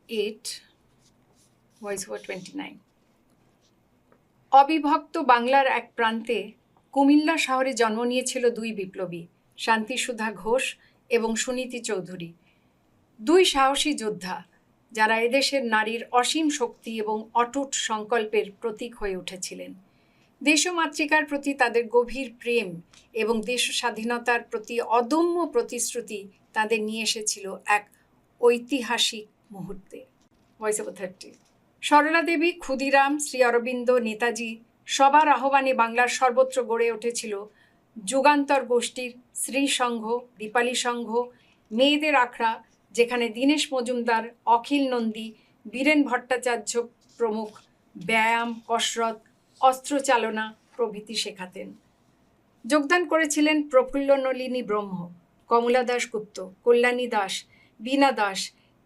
8, voice over 29. অবিভক্ত বাংলার এক প্রান্তে কুমিল্লা শহরে জন্ম নিয়েছিল দুই বিপ্লবী, শান্তিসুধা ঘোষ এবং সুনীতি চৌধুরী। দুই সাহসী যোদ্ধা যারা এদেশের নারীর অসীম শক্তি এবং অটুট সংকল্পের প্রতীক হয়ে উঠেছিলেন। দেশমাতৃকার প্রতি তাদের গভীর প্রেম এবং দেশ স্বাধীনতার প্রতি অদম্য প্রতিশ্রুতি তাদের নিয়ে এসেছিল এক ঐতিহাসিক মুহূর্তে। Voice over 30। সরলা দেবী, ক্ষুদিরাম, শ্রী অরবিন্দ, নেতাজি সবার আহ্বানে বাংলার সর্বত্র গড়ে উঠেছিল যুগান্তর গোষ্ঠীর স্ত্রী সংঘ, দীপালি সংঘ, মেয়েদের আখড়া, যেখানে দীনেশ মজুমদার, অখিল নন্দী, বীরেন ভট্টাচার্য প্রমুখ ব্যায়াম, কসরত, অস্ত্রচালনা প্রভৃতি শেখাতেন। যোগদান করেছিলেন প্রফুল্ল নলিনী ব্রহ্ম, কমলা দাশগুপ্ত, কল্যাণী দাস, বীণা দাস,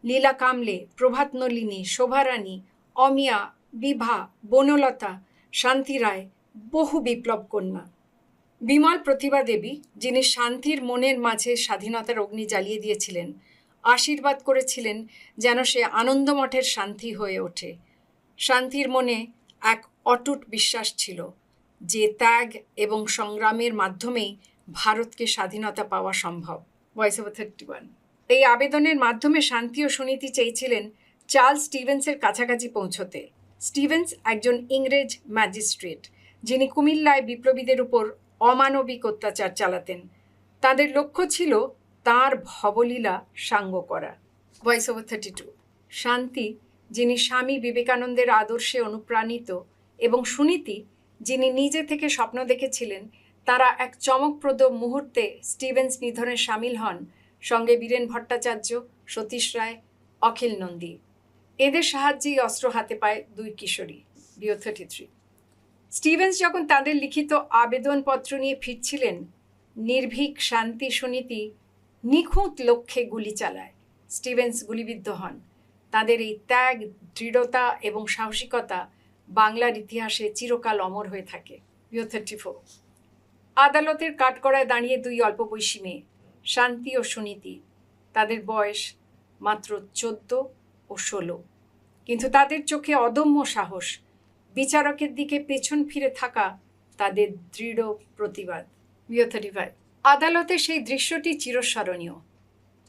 লীলা কামলে, প্রভাত নলিনী, শোভারানী, অমিয়া, বিভা, বনলতা, শান্তি রায়, বহু বিপ্লব কন্যা। বিমল প্রতিভা দেবী, যিনি শান্তির মনের মাঝে স্বাধীনতার অগ্নি জ্বালিয়ে দিয়েছিলেন, আশীর্বাদ করেছিলেন যেন সে আনন্দমঠের শান্তি হয়ে ওঠে। শান্তির মনে এক অটুট বিশ্বাস ছিল যে ত্যাগ এবং সংগ্রামের মাধ্যমেই ভারতকে স্বাধীনতা পাওয়া সম্ভব। Voice over 31। এই আবেদনের মাধ্যমে শান্তি ও সুনীতি চেয়েছিলেন চার্লস স্টিভেন্সের কাছাকাছি পৌঁছতে। স্টিভেন্স একজন ইংরেজ ম্যাজিস্ট্রেট, যিনি কুমিল্লায় বিপ্লবীদের উপর অমানবিক অত্যাচার চালাতেন। তাদের লক্ষ্য ছিল তাঁর ভবলীলা সাঙ্গ করা। Voice over 32। শান্তি, যিনি স্বামী বিবেকানন্দের আদর্শে অনুপ্রাণিত, এবং সুনীতি, যিনি নিজে থেকে স্বপ্ন দেখেছিলেন, তারা এক চমকপ্রদ মুহূর্তে স্টিভেন্স নিধনে সামিল হন, সঙ্গে বীরেন ভট্টাচার্য, সতীশ রায়, অখিল নন্দী। এদের সাহায্যেই অস্ত্র হাতে পায় দুই কিশোরী। বিও 33। স্টিভেন্স যখন তাদের লিখিত আবেদনপত্র নিয়ে ফিরছিলেন, নির্ভীক শান্তি সুনীতি নিখুঁত লক্ষ্যে গুলি চালায়। স্টিভেন্স গুলিবিদ্ধ হন। তাদের এই ত্যাগ, দৃঢ়তা এবং সাহসিকতা বাংলার ইতিহাসে চিরকাল অমর হয়ে থাকে। বিও 34। আদালতের কাঠগড়ায় দাঁড়িয়ে দুই অল্প বয়সী মেয়ে, শান্তি ও সুনীতি। তাদের বয়স মাত্র 14 ও 16, কিন্তু তাদের চোখে অদম্য সাহস, বিচারকের দিকে পেছন ফিরে থাকা তাদের দৃঢ় প্রতিবাদ। বিও 35। আদালতে সেই দৃশ্যটি চিরস্মরণীয়।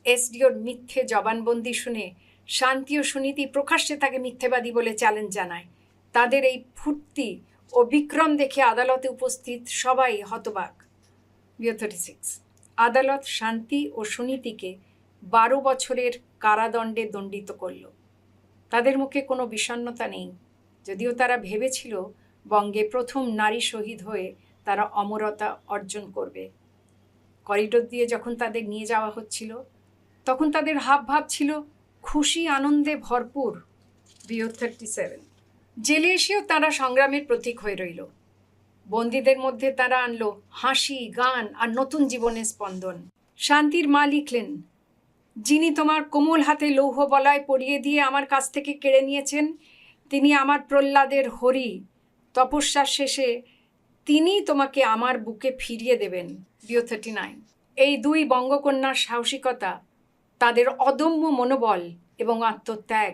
এসডিওর মিথ্যে জবানবন্দি শুনে শান্তি ও সুনীতি প্রকাশ্যে তাকে মিথ্যেবাদী বলে চ্যালেঞ্জ জানায়। তাদের এই ফুর্তি ও বিক্রম দেখে আদালতে উপস্থিত সবাই হতবাক। বিও 36। আদালত শান্তি ও সুনীতিকে 12 বছরের কারাদণ্ডে দণ্ডিত করল। তাদের মুখে কোনো বিষণ্ণতা নেই, যদিও তারা ভেবেছিল বঙ্গে প্রথম নারী শহীদ হয়ে তারা অমরতা অর্জন করবে। করিডোর দিয়ে যখন তাদের নিয়ে যাওয়া হচ্ছিল, তখন তাদের হাবভাব ছিল খুশি আনন্দে ভরপুর। বিও 37। জেলে এসেও তারা সংগ্রামের প্রতীক হয়ে রইল। বন্দীদের মধ্যে তারা আনলো হাসি, গান আর নতুন জীবনের স্পন্দন। শান্তির মা লিখলেন, যিনি তোমার কোমল হাতে লৌহ বলয় পরিয়ে দিয়ে আমার কাছ থেকে কেড়ে নিয়েছেন, তিনি আমার প্রহ্লাদের হরি। তপস্যার শেষে তিনি তোমাকে আমার বুকে ফিরিয়ে দেবেন। বিও 39। এই দুই বঙ্গকন্যার সাহসিকতা, তাদের অদম্য মনোবল এবং আত্মত্যাগ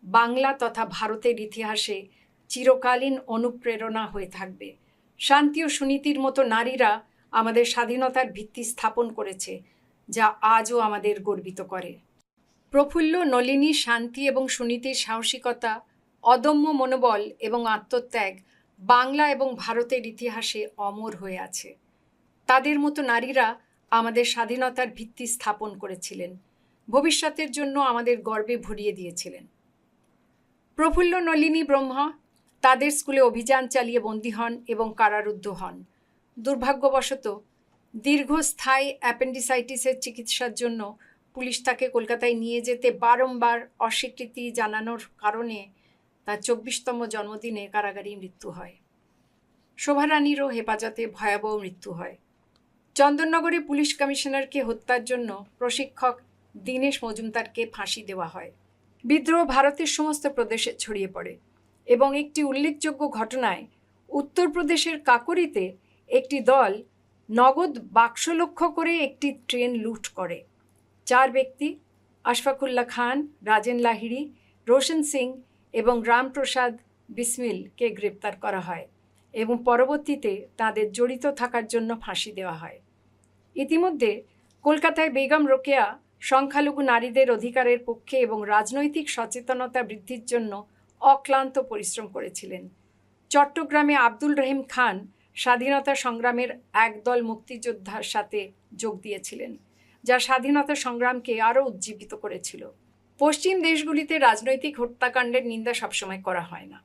বাংলা তথা ভারতের ইতিহাসে চিরকালীন অনুপ্রেরণা হয়ে থাকবে। শান্তি ও সুনীতির মতো নারীরা আমাদের স্বাধীনতার ভিত্তি স্থাপন করেছে, যা আজও আমাদের গর্বিত করে। প্রফুল্ল, নলিনী, শান্তি এবং সুনীতির সাহসিকতা, অদম্য মনোবল এবং আত্মত্যাগ বাংলা এবং ভারতের ইতিহাসে অমর হয়ে আছে। তাদের মতো নারীরা আমাদের স্বাধীনতার ভিত্তি স্থাপন করেছিলেন, ভবিষ্যতের জন্য আমাদের গর্বে ভরিয়ে দিয়েছিলেন। প্রফুল্ল নলিনী ব্রহ্মা তাদের স্কুলে অভিযান চালিয়ে বন্দী হন এবং কারারুদ্ধ হন। দুর্ভাগ্যবশত দীর্ঘস্থায়ী অ্যাপেন্ডিসাইটিসের চিকিৎসার জন্য পুলিশ তাকে কলকাতায় নিয়ে যেতে বারংবার অস্বীকৃতি জানানোর কারণে তার 24তম জন্মদিনে কারাগারেই মৃত্যু হয়। শোভারানীরও হেফাজতে ভয়াবহ মৃত্যু হয়। চন্দননগরে পুলিশ কমিশনারকে হত্যার জন্য প্রশিক্ষক দীনেশ মজুমদারকে ফাঁসি দেওয়া হয়। বিদ্রোহ ভারতের সমস্ত প্রদেশে ছড়িয়ে পড়ে এবং একটি উল্লেখযোগ্য ঘটনায় উত্তরপ্রদেশের কাকরিতে একটি দল নগদ বাক্স লক্ষ্য করে একটি ট্রেন লুট করে। 4 ব্যক্তি, আশফাকুল্লাহ খান, রাজেন লাহিড়ী, রোশন সিং এবং রামপ্রসাদ বিসমিলকে গ্রেপ্তার করা হয় এবং পরবর্তীতে তাদের জড়িত থাকার জন্য ফাঁসি দেওয়া হয়। ইতিমধ্যে কলকাতায় বেগম রোকেয়া সংখ্যালঘু নারীদের অধিকারের পক্ষে এবং রাজনৈতিক সচেতনতা বৃদ্ধির জন্য অক্লান্ত পরিশ্রম করেছিলেন। চট্টগ্রামে আব্দুল রহিম খান স্বাধীনতা সংগ্রামের একদল মুক্তিযোদ্ধার সাথে যোগ দিয়েছিলেন, যা স্বাধীনতা সংগ্রামকে আরও উজ্জীবিত করেছিল। পশ্চিম দেশগুলিতে রাজনৈতিক হত্যাকাণ্ডের নিন্দা সবসময় করা হয় না।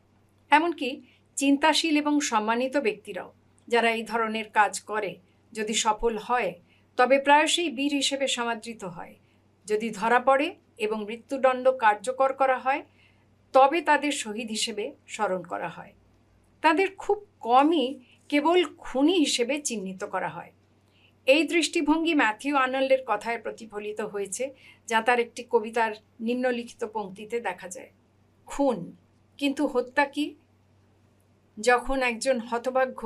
এমনকি চিন্তাশীল এবং সম্মানিত ব্যক্তিরাও যারা এই ধরনের কাজ করে যদি সফল হয় তবে প্রায়শই বীর হিসেবে সমাদৃত হয়। যদি ধরা পড়ে এবং মৃত্যুদণ্ড কার্যকর করা হয় তবে তাদের শহীদ হিসেবে স্মরণ করা হয়। তাদের খুব কমই কেবল খুনি হিসেবে চিহ্নিত করা হয়। এই দৃষ্টিভঙ্গি ম্যাথিউ আর্নল্ডের কথায় প্রতিফলিত হয়েছে, যা তার একটি কবিতার নিম্নলিখিত পংক্তিতে দেখা যায়। খুন, কিন্তু হত্যা কি? যখন একজন হতভাগ্য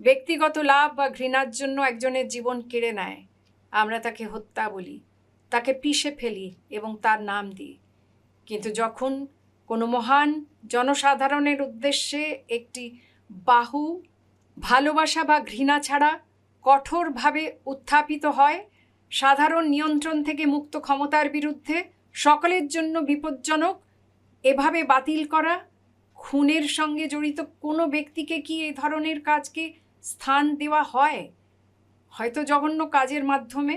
ব্যক্তিগত লাভ বা ঘৃণার জন্য একজনের জীবন কেড়ে নেয়, আমরা তাকে হত্যা বলি, তাকে পিষে ফেলি এবং তার নাম দিই। কিন্তু যখন কোনো মহান জনসাধারণের উদ্দেশ্যে একটি বাহু ভালোবাসা বা ঘৃণা ছাড়া কঠোরভাবে উত্থাপিত হয়, সাধারণ নিয়ন্ত্রণ থেকে মুক্ত ক্ষমতার বিরুদ্ধে, সকলের জন্য বিপজ্জনক, এভাবে বাতিল করা, খুনের সঙ্গে জড়িত কোনো ব্যক্তিকে কি এই ধরনের কাজকে স্থান দেওয়া হয়? হয়তো জঘন্য কাজের মাধ্যমে,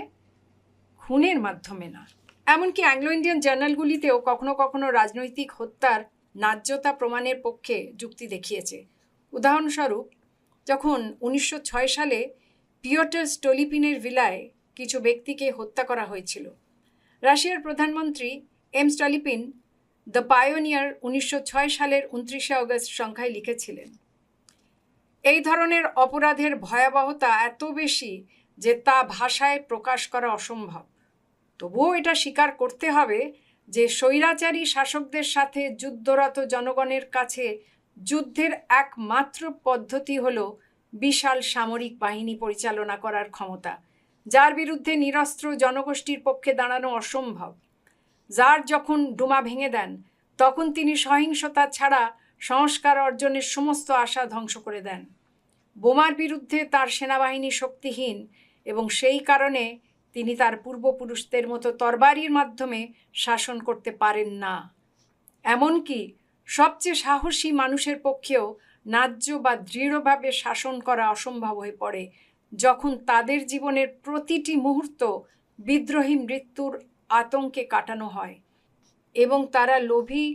খুনের মাধ্যমে না। এমনকি অ্যাংলো ইন্ডিয়ান জার্নালগুলিতেও কখনো কখনো রাজনৈতিক হত্যার ন্যায্যতা প্রমাণের পক্ষে যুক্তি দেখিয়েছে। উদাহরণস্বরূপ, যখন 1906 সালে পিওটর স্টোলিপিনের ভিলায় কিছু ব্যক্তিকে হত্যা করা হয়েছিল, রাশিয়ার প্রধানমন্ত্রী এম স্টলিপিন দ্য পায়োনিয়ার 1906 সালের 29শে অগস্ট সংখ্যায় লিখেছিলেন, এই ধরনের অপরাধের ভয়াবহতা এত বেশি যে তা ভাষায় প্রকাশ করা অসম্ভব। তবুও এটা স্বীকার করতে হবে যে স্বৈরাচারী শাসকদের সাথে যুদ্ধরত জনগণের কাছে যুদ্ধের একমাত্র পদ্ধতি হল বিশাল সামরিক বাহিনী পরিচালনা করার ক্ষমতা, যার বিরুদ্ধে নিরস্ত্র জনগোষ্ঠীর পক্ষে দাঁড়ানো অসম্ভব। যার যখন ডুমা ভেঙে দেন, তখন তিনি সহিংসতা ছাড়া সংস্কার অর্জনের সমস্ত আশা ধ্বংস করে দেন। বোমার বিরুদ্ধে তার সেনাবাহিনী শক্তিহীন এবং সেই কারণে তিনি তার পূর্বপুরুষদের মতো তরবারির মাধ্যমে শাসন করতে পারেন না। এমনকি সবচেয়ে সাহসী মানুষের পক্ষেও ন্যায্য বা দৃঢ়ভাবে শাসন করা অসম্ভব হয়ে পড়ে যখন তাদের জীবনের প্রতিটি মুহূর্ত বিদ্রোহী মৃত্যুর আতঙ্কে কাটানো হয় এবং তারা লোভী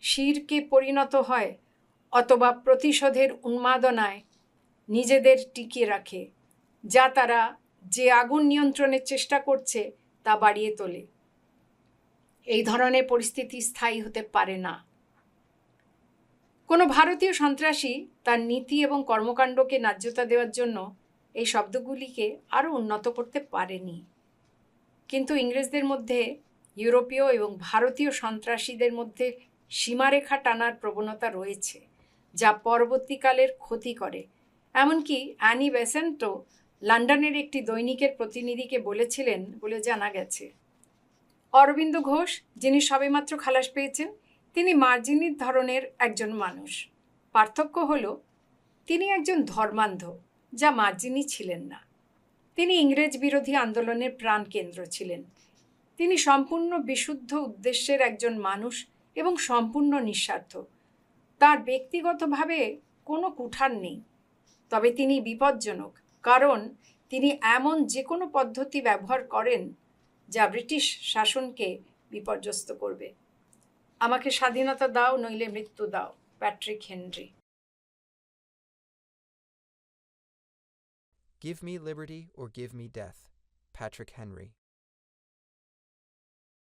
শিরকে পরিণত হয় অথবা প্রতিশোধের উন্মাদনায় নিজেদের টিকিয়ে রাখে, যা তারা যে আগুন নিয়ন্ত্রণের চেষ্টা করছে তা বাড়িয়ে তোলে। এই ধরনের পরিস্থিতি স্থায়ী হতে পারে না। কোনো ভারতীয় সন্ত্রাসী তার নীতি এবং কর্মকাণ্ডকে ন্যায্যতা দেওয়ার জন্য এই শব্দগুলিকে আরও উন্নত করতে পারেনি। কিন্তু ইংরেজদের মধ্যে ইউরোপীয় এবং ভারতীয় সন্ত্রাসীদের মধ্যে সীমারেখা টানার প্রবণতা রয়েছে, যা পরবর্তীকালের ক্ষতি করে। এমনকি অ্যানি বেসেন্টও লন্ডনের একটি দৈনিকের প্রতিনিধিকে বলেছিলেন বলে জানা গেছে। অরবিন্দ ঘোষ, যিনি সবেমাত্র খালাস পেয়েছেন, তিনি মার্জিনীর ধরনের একজন মানুষ। পার্থক্য হল তিনি একজন ধর্মান্ধ, যা মার্জিনী ছিলেন না। তিনি ইংরেজ বিরোধী আন্দোলনের প্রাণকেন্দ্র ছিলেন। তিনি সম্পূর্ণ বিশুদ্ধ উদ্দেশ্যের একজন মানুষ এবং সম্পূর্ণ নিঃস্বার্থ। তার ব্যক্তিগতভাবে কোনো কুঠার নেই, তবে তিনি বিপজ্জনক, কারণ তিনি এমন যে কোনো পদ্ধতি ব্যবহার করেন যা ব্রিটিশ শাসনকে বিপর্যস্ত করবে। আমাকে স্বাধীনতা দাও, নইলে মৃত্যু দাও। Patrick Henry. Give me liberty or give me death. Patrick Henry.